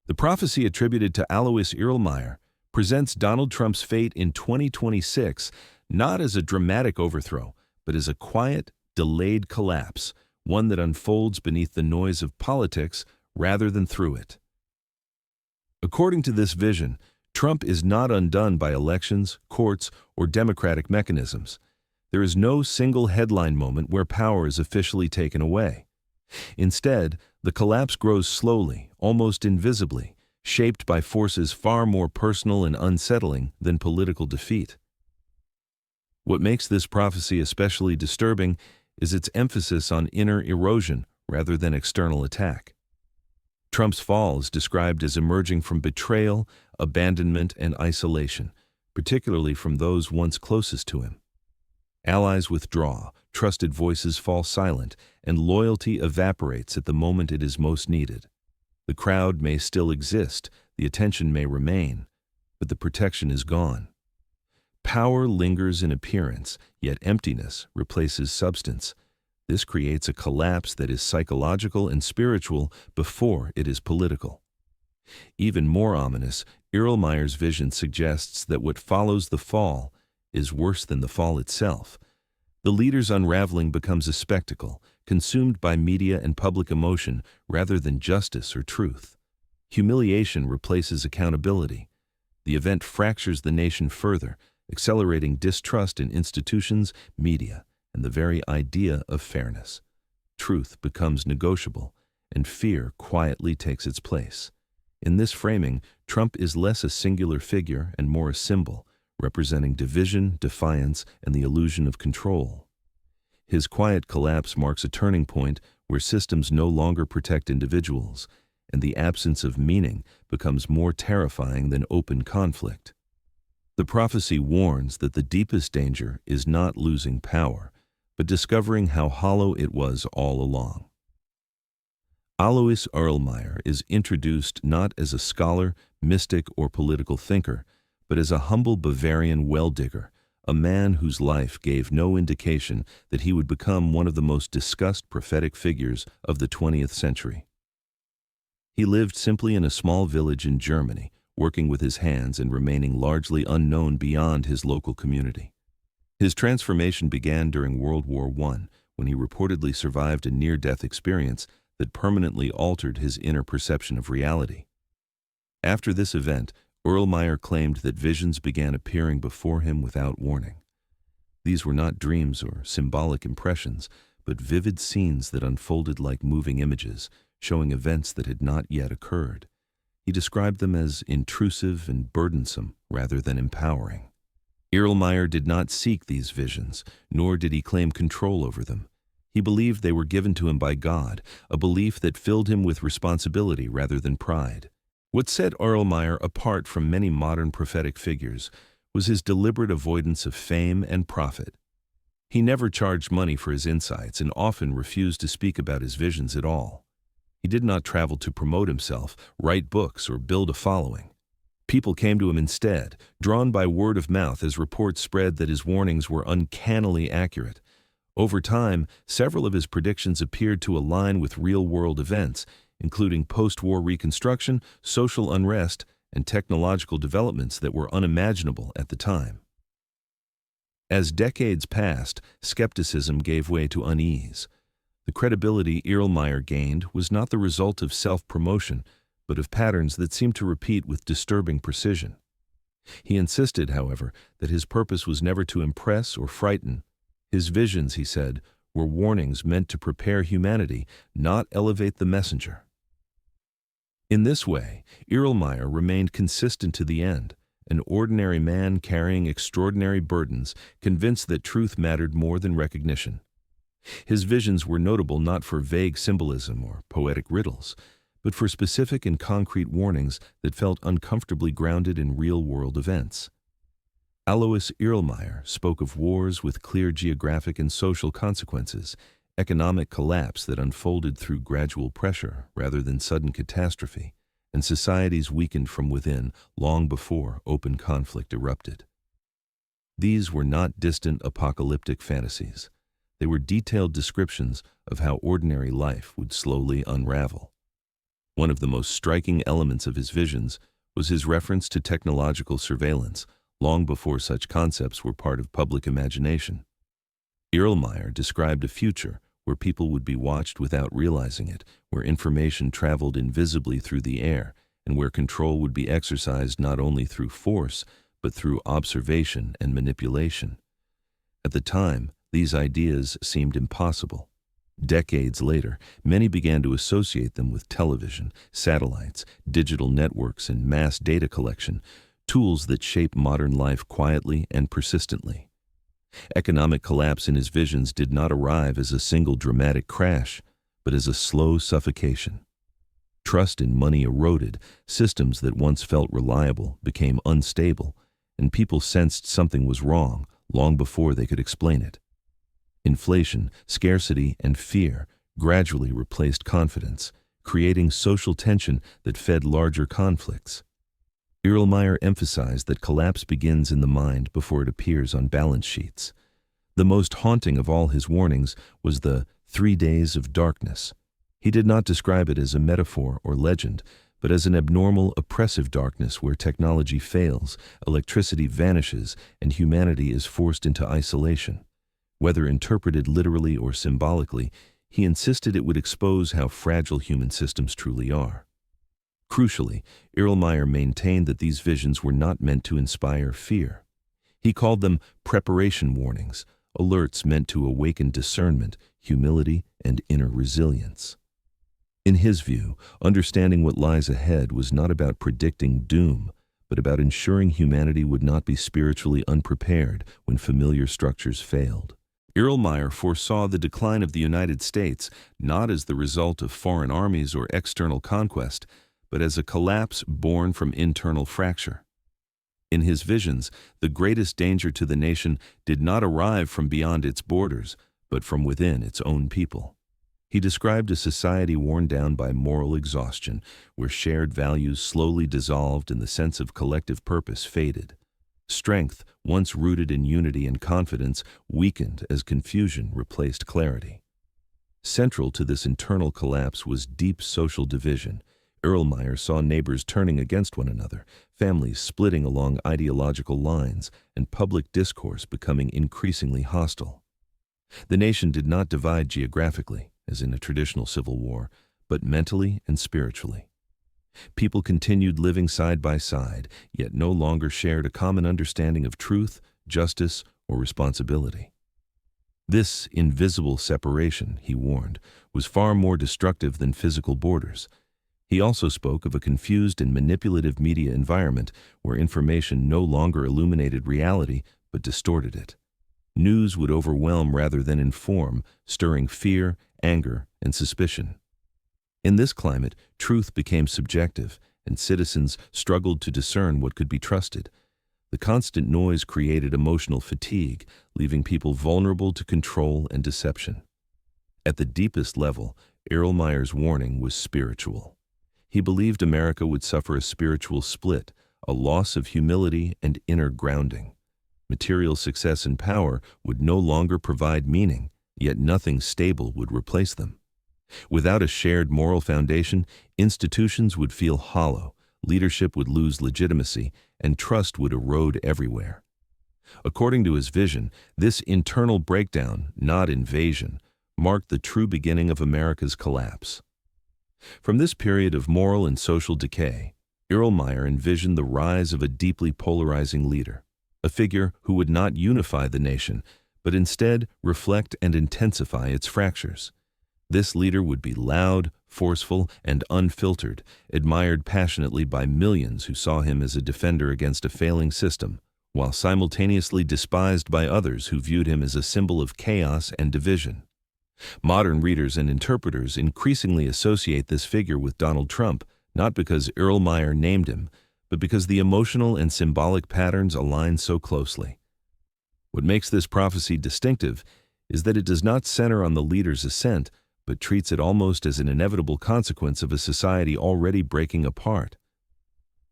The prophecy attributed to Alois Irlmaier presents Donald Trump's fate in 2026 not as a dramatic overthrow, but as a quiet, delayed collapse, one that unfolds beneath the noise of politics rather than through it. According to this vision, Trump is not undone by elections, courts, or democratic mechanisms. There is no single headline moment where power is officially taken away. Instead, the collapse grows slowly, almost invisibly, shaped by forces far more personal and unsettling than political defeat. What makes this prophecy especially disturbing is its emphasis on inner erosion rather than external attack. Trump's fall is described as emerging from betrayal, abandonment, and isolation, particularly from those once closest to him. Allies withdraw, trusted voices fall silent, and loyalty evaporates at the moment it is most needed. The crowd may still exist, the attention may remain, but the protection is gone. Power lingers in appearance, yet emptiness replaces substance. This creates a collapse that is psychological and spiritual before it is political. Even more ominous, Irlmaier's vision suggests that what follows the fall is worse than the fall itself. The leader's unraveling becomes a spectacle, consumed by media and public emotion rather than justice or truth. Humiliation replaces accountability. The event fractures the nation further, accelerating distrust in institutions, media, and the very idea of fairness. Truth becomes negotiable, and fear quietly takes its place. In this framing, Trump is less a singular figure and more a symbol, representing division, defiance, and the illusion of control. His quiet collapse marks a turning point where systems no longer protect individuals, and the absence of meaning becomes more terrifying than open conflict. The prophecy warns that the deepest danger is not losing power, but discovering how hollow it was all along. Alois Irlmaier is introduced not as a scholar, mystic, or political thinker, but as a humble Bavarian well-digger, a man whose life gave no indication that he would become one of the most discussed prophetic figures of the 20th century. He lived simply in a small village in Germany, working with his hands and remaining largely unknown beyond his local community. His transformation began during World War I, when he reportedly survived a near-death experience that permanently altered his inner perception of reality. After this event, Irlmaier claimed that visions began appearing before him without warning. These were not dreams or symbolic impressions, but vivid scenes that unfolded like moving images, showing events that had not yet occurred. He described them as intrusive and burdensome rather than empowering. Irlmaier did not seek these visions, nor did he claim control over them. He believed they were given to him by God, a belief that filled him with responsibility rather than pride. What set Irlmaier apart from many modern prophetic figures was his deliberate avoidance of fame and profit. He never charged money for his insights and often refused to speak about his visions at all. He did not travel to promote himself, write books, or build a following. People came to him instead, drawn by word of mouth as reports spread that his warnings were uncannily accurate. Over time, several of his predictions appeared to align with real-world events, including post-war reconstruction, social unrest, and technological developments that were unimaginable at the time. As decades passed, skepticism gave way to unease. The credibility Irlmaier gained was not the result of self-promotion, but of patterns that seemed to repeat with disturbing precision. He insisted, however, that his purpose was never to impress or frighten. His visions, he said, were warnings meant to prepare humanity, not elevate the messenger. In this way, Irlmaier remained consistent to the end, an ordinary man carrying extraordinary burdens, convinced that truth mattered more than recognition. His visions were notable not for vague symbolism or poetic riddles, but for specific and concrete warnings that felt uncomfortably grounded in real-world events. Alois Irlmaier spoke of wars with clear geographic and social consequences, economic collapse that unfolded through gradual pressure rather than sudden catastrophe, and societies weakened from within long before open conflict erupted. These were not distant apocalyptic fantasies. They were detailed descriptions of how ordinary life would slowly unravel. One of the most striking elements of his visions was his reference to technological surveillance, long before such concepts were part of public imagination. Irlmaier described a future where people would be watched without realizing it, where information traveled invisibly through the air, and where control would be exercised not only through force, but through observation and manipulation. At the time, these ideas seemed impossible. Decades later, many began to associate them with television, satellites, digital networks, and mass data collection, tools that shape modern life quietly and persistently. Economic collapse in his visions did not arrive as a single dramatic crash, but as a slow suffocation. Trust in money eroded, systems that once felt reliable became unstable, and people sensed something was wrong long before they could explain it. Inflation, scarcity, and fear gradually replaced confidence, creating social tension that fed larger conflicts. Irlmaier emphasized that collapse begins in the mind before it appears on balance sheets. The most haunting of all his warnings was the 3 days of darkness. He did not describe it as a metaphor or legend, but as an abnormal, oppressive darkness where technology fails, electricity vanishes, and humanity is forced into isolation. Whether interpreted literally or symbolically, he insisted it would expose how fragile human systems truly are. Crucially, Irlmaier maintained that these visions were not meant to inspire fear. He called them preparation warnings, alerts meant to awaken discernment, humility, and inner resilience. In his view, understanding what lies ahead was not about predicting doom, but about ensuring humanity would not be spiritually unprepared when familiar structures failed. Irlmaier foresaw the decline of the United States not as the result of foreign armies or external conquest, but as a collapse born from internal fracture. In his visions, the greatest danger to the nation did not arrive from beyond its borders, but from within its own people. He described a society worn down by moral exhaustion, where shared values slowly dissolved and the sense of collective purpose faded. Strength, once rooted in unity and confidence, weakened as confusion replaced clarity. Central to this internal collapse was deep social division. Irlmaier saw neighbors turning against one another, families splitting along ideological lines, and public discourse becoming increasingly hostile. The nation did not divide geographically, as in a traditional civil war, but mentally and spiritually. People continued living side by side, yet no longer shared a common understanding of truth, justice, or responsibility. This invisible separation, he warned, was far more destructive than physical borders. He also spoke of a confused and manipulative media environment where information no longer illuminated reality but distorted it. News would overwhelm rather than inform, stirring fear, anger, and suspicion. In this climate, truth became subjective, and citizens struggled to discern what could be trusted. The constant noise created emotional fatigue, leaving people vulnerable to control and deception. At the deepest level, Irlmaier's warning was spiritual. He believed America would suffer a spiritual split, a loss of humility and inner grounding. Material success and power would no longer provide meaning, yet nothing stable would replace them. Without a shared moral foundation, institutions would feel hollow, leadership would lose legitimacy, and trust would erode everywhere. According to his vision, this internal breakdown, not invasion, marked the true beginning of America's collapse. From this period of moral and social decay, Irlmaier envisioned the rise of a deeply polarizing leader, a figure who would not unify the nation, but instead reflect and intensify its fractures. This leader would be loud, forceful, and unfiltered, admired passionately by millions who saw him as a defender against a failing system, while simultaneously despised by others who viewed him as a symbol of chaos and division. Modern readers and interpreters increasingly associate this figure with Donald Trump, not because Irlmaier named him, but because the emotional and symbolic patterns align so closely. What makes this prophecy distinctive is that it does not center on the leader's ascent, but treats it almost as an inevitable consequence of a society already breaking apart.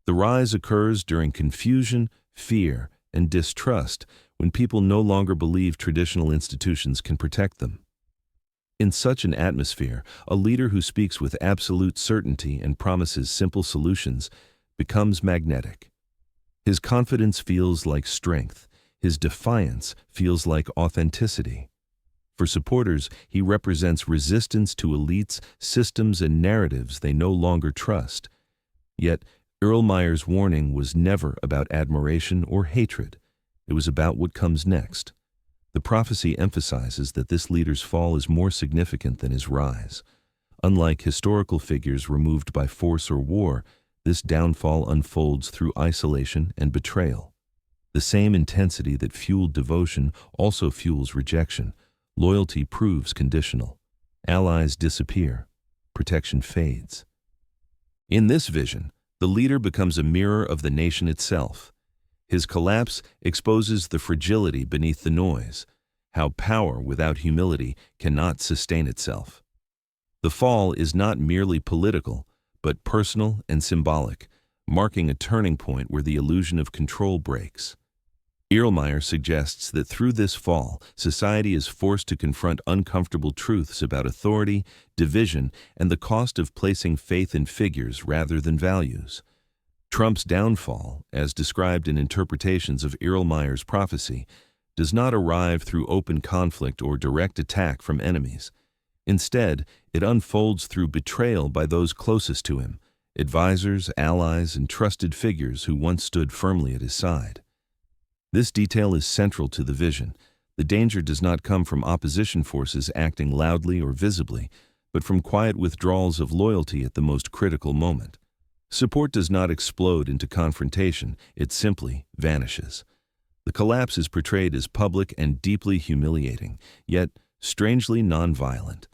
The rise occurs during confusion, fear, and distrust when people no longer believe traditional institutions can protect them. In such an atmosphere, a leader who speaks with absolute certainty and promises simple solutions becomes magnetic. His confidence feels like strength. His defiance feels like authenticity. For supporters, he represents resistance to elites, systems, and narratives they no longer trust. Yet, Irlmaier's warning was never about admiration or hatred. It was about what comes next. The prophecy emphasizes that this leader's fall is more significant than his rise. Unlike historical figures removed by force or war, this downfall unfolds through isolation and betrayal. The same intensity that fueled devotion also fuels rejection. Loyalty proves conditional. Allies disappear. Protection fades. In this vision, the leader becomes a mirror of the nation itself. His collapse exposes the fragility beneath the noise, how power without humility cannot sustain itself. The fall is not merely political, but personal and symbolic, marking a turning point where the illusion of control breaks. Irlmaier suggests that through this fall, society is forced to confront uncomfortable truths about authority, division, and the cost of placing faith in figures rather than values. Trump's downfall, as described in interpretations of Irlmaier's prophecy, does not arrive through open conflict or direct attack from enemies. Instead, it unfolds through betrayal by those closest to him, advisors, allies, and trusted figures who once stood firmly at his side. This detail is central to the vision. The danger does not come from opposition forces acting loudly or visibly, but from quiet withdrawals of loyalty at the most critical moment. Support does not explode into confrontation, it simply vanishes. The collapse is portrayed as public and deeply humiliating, yet strangely nonviolent.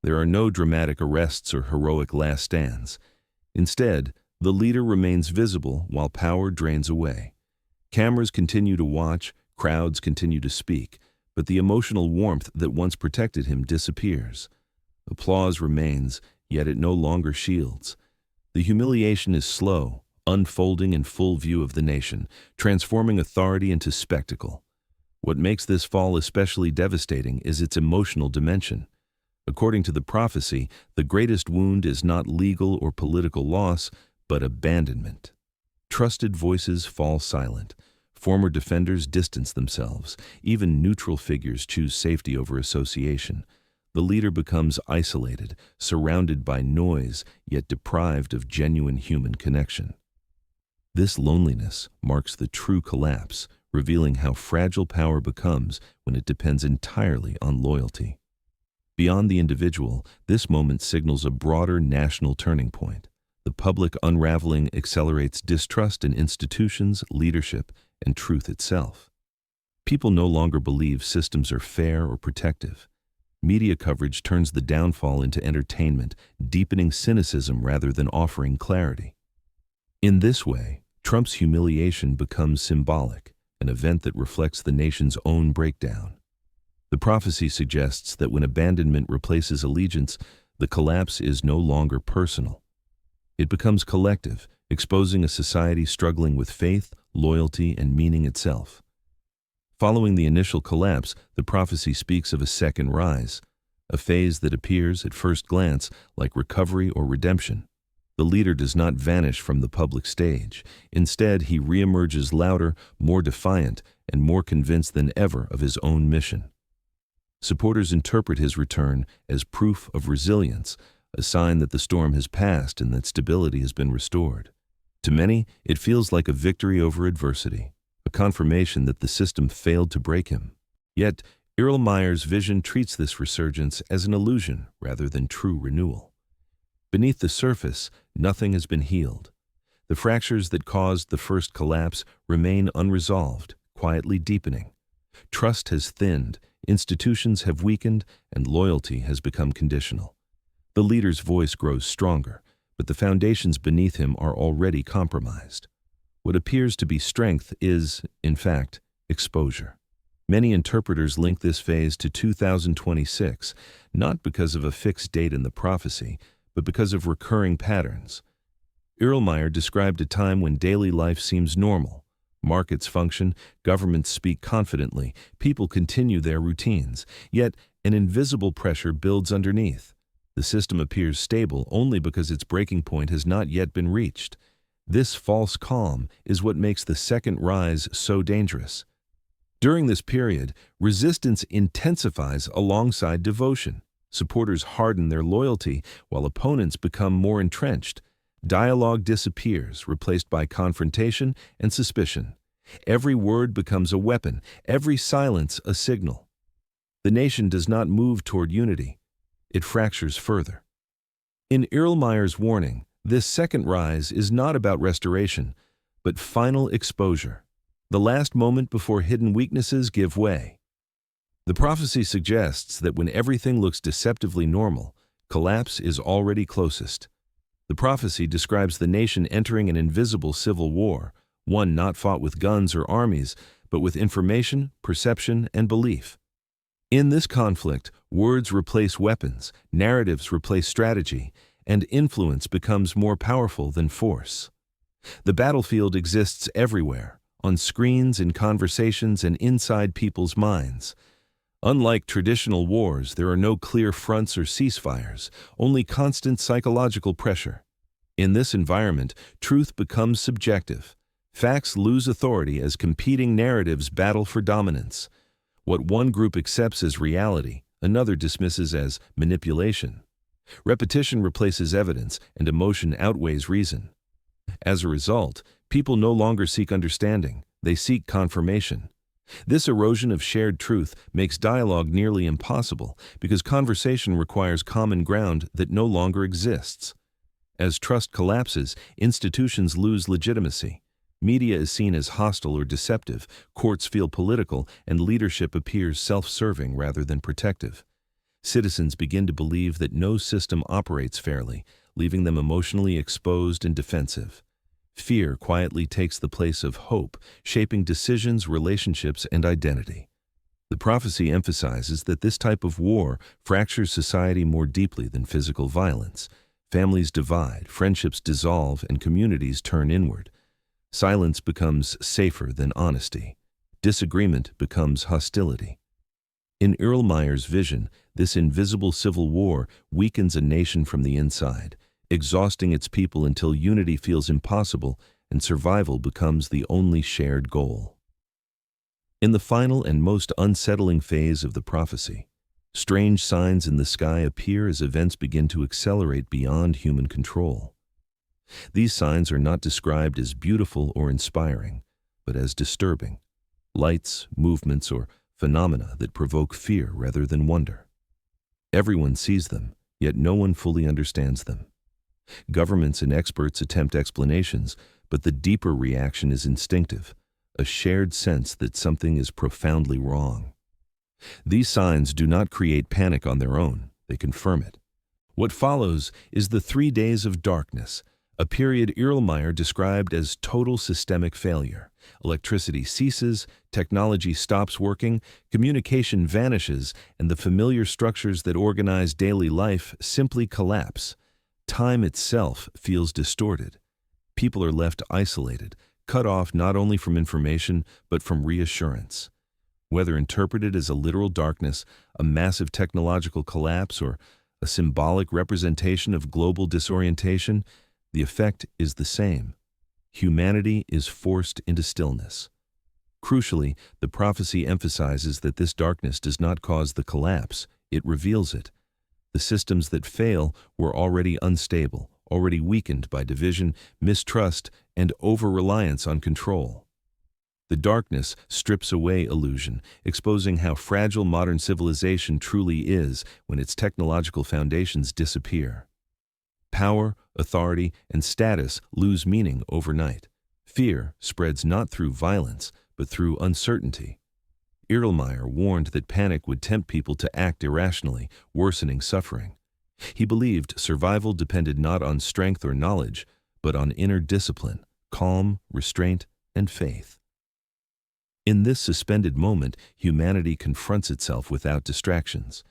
There are no dramatic arrests or heroic last stands. Instead, the leader remains visible while power drains away. Cameras continue to watch, crowds continue to speak, but the emotional warmth that once protected him disappears. Applause remains, yet it no longer shields. The humiliation is slow, unfolding in full view of the nation, transforming authority into spectacle. What makes this fall especially devastating is its emotional dimension. According to the prophecy, the greatest wound is not legal or political loss, but abandonment. Trusted voices fall silent. Former defenders distance themselves. Even neutral figures choose safety over association. The leader becomes isolated, surrounded by noise, yet deprived of genuine human connection. This loneliness marks the true collapse, revealing how fragile power becomes when it depends entirely on loyalty. Beyond the individual, this moment signals a broader national turning point. The public unraveling accelerates distrust in institutions, leadership, and truth itself. People no longer believe systems are fair or protective. Media coverage turns the downfall into entertainment, deepening cynicism rather than offering clarity. In this way, Trump's humiliation becomes symbolic, an event that reflects the nation's own breakdown. The prophecy suggests that when abandonment replaces allegiance, the collapse is no longer personal. It becomes collective, exposing a society struggling with faith, loyalty, and meaning itself. Following the initial collapse, the prophecy speaks of a second rise, a phase that appears at first glance like recovery or redemption. The leader does not vanish from the public stage. Instead, he reemerges louder, more defiant, and more convinced than ever of his own mission. Supporters interpret his return as proof of resilience, a sign that the storm has passed and that stability has been restored. To many, it feels like a victory over adversity, a confirmation that the system failed to break him. Yet, Irlmaier's vision treats this resurgence as an illusion rather than true renewal. Beneath the surface, nothing has been healed. The fractures that caused the first collapse remain unresolved, quietly deepening. Trust has thinned, institutions have weakened, and loyalty has become conditional. The leader's voice grows stronger, but the foundations beneath him are already compromised. What appears to be strength is, in fact, exposure. Many interpreters link this phase to 2026, not because of a fixed date in the prophecy, but because of recurring patterns. Irlmaier described a time when daily life seems normal, markets function, governments speak confidently, people continue their routines. Yet, an invisible pressure builds underneath. The system appears stable only because its breaking point has not yet been reached. This false calm is what makes the second rise so dangerous. During this period, resistance intensifies alongside devotion. Supporters harden their loyalty, while opponents become more entrenched. Dialogue disappears, replaced by confrontation and suspicion. Every word becomes a weapon, every silence a signal. The nation does not move toward unity. It fractures further. In Irlmaier's warning, this second rise is not about restoration, but final exposure, the last moment before hidden weaknesses give way. The prophecy suggests that when everything looks deceptively normal, collapse is already closest. The prophecy describes the nation entering an invisible civil war, one not fought with guns or armies, but with information, perception, and belief. In this conflict, words replace weapons, narratives replace strategy, and influence becomes more powerful than force. The battlefield exists everywhere, on screens, in conversations, and inside people's minds. Unlike traditional wars, there are no clear fronts or ceasefires, only constant psychological pressure. In this environment, truth becomes subjective. Facts lose authority as competing narratives battle for dominance. What one group accepts as reality, another dismisses as manipulation. Repetition replaces evidence, and emotion outweighs reason. As a result, people no longer seek understanding, they seek confirmation. This erosion of shared truth makes dialogue nearly impossible because conversation requires common ground that no longer exists. As trust collapses, institutions lose legitimacy. Media is seen as hostile or deceptive, courts feel political, and leadership appears self-serving rather than protective. Citizens begin to believe that no system operates fairly, leaving them emotionally exposed and defensive. Fear quietly takes the place of hope, shaping decisions, relationships, and identity. The prophecy emphasizes that this type of war fractures society more deeply than physical violence. Families divide, friendships dissolve, and communities turn inward. Silence becomes safer than honesty. Disagreement becomes hostility. In Irlmaier's vision, this invisible civil war weakens a nation from the inside, exhausting its people until unity feels impossible and survival becomes the only shared goal. In the final and most unsettling phase of the prophecy, strange signs in the sky appear as events begin to accelerate beyond human control. These signs are not described as beautiful or inspiring, but as disturbing. Lights, movements, or phenomena that provoke fear rather than wonder. Everyone sees them, yet no one fully understands them. Governments and experts attempt explanations, but the deeper reaction is instinctive, a shared sense that something is profoundly wrong. These signs do not create panic on their own, they confirm it. What follows is the 3 days of darkness, a period Irlmaier described as total systemic failure. Electricity ceases, technology stops working, communication vanishes, and the familiar structures that organize daily life simply collapse. Time itself feels distorted. People are left isolated, cut off not only from information, but from reassurance. Whether interpreted as a literal darkness, a massive technological collapse, or a symbolic representation of global disorientation, the effect is the same. Humanity is forced into stillness. Crucially, the prophecy emphasizes that this darkness does not cause the collapse, it reveals it. The systems that fail were already unstable, already weakened by division, mistrust, and over-reliance on control. The darkness strips away illusion, exposing how fragile modern civilization truly is when its technological foundations disappear. Power, authority, and status lose meaning overnight. Fear spreads not through violence, but through uncertainty. Irlmaier warned that panic would tempt people to act irrationally, worsening suffering. He believed survival depended not on strength or knowledge, but on inner discipline, calm, restraint, and faith. In this suspended moment, humanity confronts itself without distractions.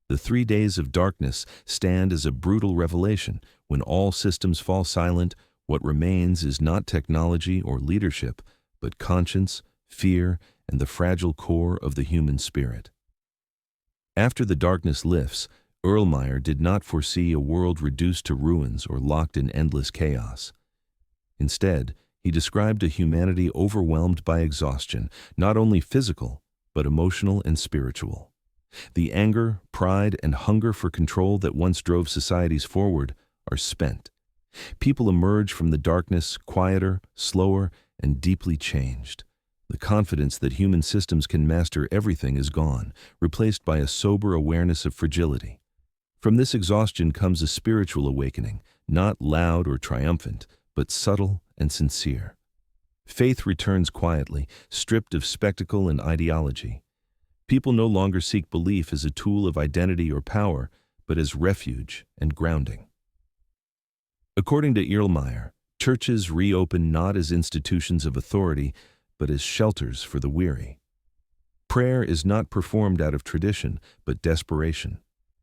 The 3 days of darkness stand as a brutal revelation. When all systems fall silent, what remains is not technology or leadership, but conscience, fear, and the fragile core of the human spirit. After the darkness lifts, Irlmaier did not foresee a world reduced to ruins or locked in endless chaos. Instead, he described a humanity overwhelmed by exhaustion, not only physical, but emotional and spiritual. The anger, pride, and hunger for control that once drove societies forward are spent. People emerge from the darkness quieter, slower, and deeply changed. The confidence that human systems can master everything is gone, replaced by a sober awareness of fragility. From this exhaustion comes a spiritual awakening, not loud or triumphant, but subtle and sincere. Faith returns quietly, stripped of spectacle and ideology. People no longer seek belief as a tool of identity or power, but as refuge and grounding. According to Irlmaier, churches reopen not as institutions of authority, but as shelters for the weary. Prayer is not performed out of tradition, but desperation.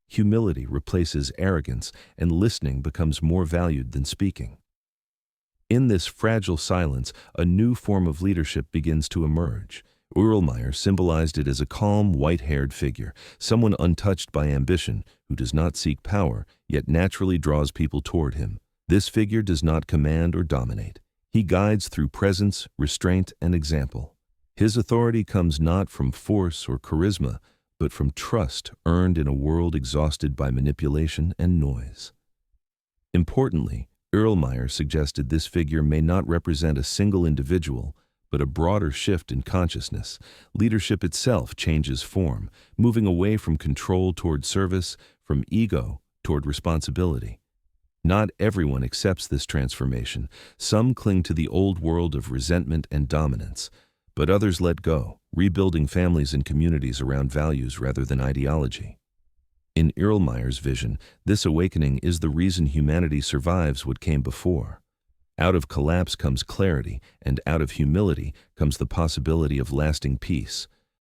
Humility replaces arrogance, and listening becomes more valued than speaking. In this fragile silence, a new form of leadership begins to emerge. Irlmaier symbolized it as a calm, white-haired figure, someone untouched by ambition, who does not seek power, yet naturally draws people toward him. This figure does not command or dominate. He guides through presence, restraint, and example. His authority comes not from force or charisma, but from trust earned in a world exhausted by manipulation and noise. Importantly, Irlmaier suggested this figure may not represent a single individual, but a broader shift in consciousness. Leadership itself changes form, moving away from control toward service, from ego toward responsibility. Not everyone accepts this transformation. Some cling to the old world of resentment and dominance, but others let go, rebuilding families and communities around values rather than ideology. In Irlmaier's vision, this awakening is the reason humanity survives what came before. Out of collapse comes clarity, and out of humility comes the possibility of lasting peace.